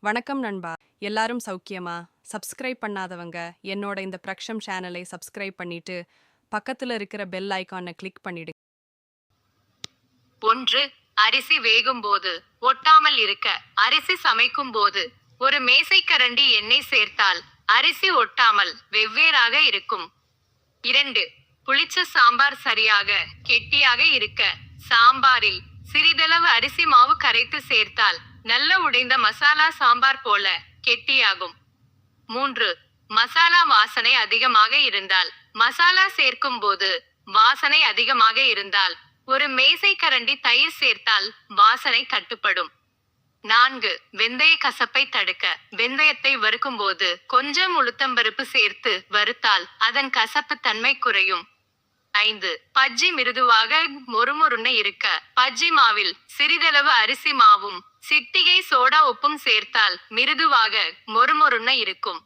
வணக்கம் நண்பா. எல்லாரும் சௌக்கியமா? சப்ஸ்கிரைப் பண்ணாதவங்க என்னோட இந்த பிரக்ஷம் சேனலை சப்ஸ்கிரைப் பண்ணிட்டு பக்கத்துல இருக்கிற பெல் ஐகானை கிளிக் பண்ணிடுங்க. 1. அரிசி வேகும்போது ஒட்டாமல் இருக்க அரிசி சமைக்கும் போது ஒரு மேசைக்கரண்டி எண்ணெய் சேர்த்தால் அரிசி ஒட்டாமல் வெவ்வேறாக இருக்கும். 2. புளிச்ச சாம்பார் சரியாக கெட்டியாக இருக்க சாம்பாரில் சிறிதளவு அரிசி மாவு கரைத்து சேர்த்தால் நல்ல உடைந்த மசாலா சாம்பார் போல கெட்டியாகும். 3. மசாலா வாசனை அதிகமாக இருந்தால் மசாலா சேர்க்கும் போது வாசனை அதிகமாக இருந்தால் ஒரு மேசைக்கரண்டி தயிர் சேர்த்தால் வாசனை கட்டுப்படும். 4. வெந்தய கசப்பை தடுக்க வெந்தயத்தை வறுக்கும்போது கொஞ்சம் உளுத்தம்பருப்பு சேர்த்து வறுத்தால் அதன் கசப்பு தன்மை குறையும். 5. பஜ்ஜி மிருதுவாக மொறுமொறுன்னு இருக்க பஜ்ஜி மாவில் சிறிதளவு அரிசி மாவும் சிட்டிகை சோடா உப்பும் சேர்த்தால் மிருதுவாக மொறுமொறுன்னு இருக்கும்.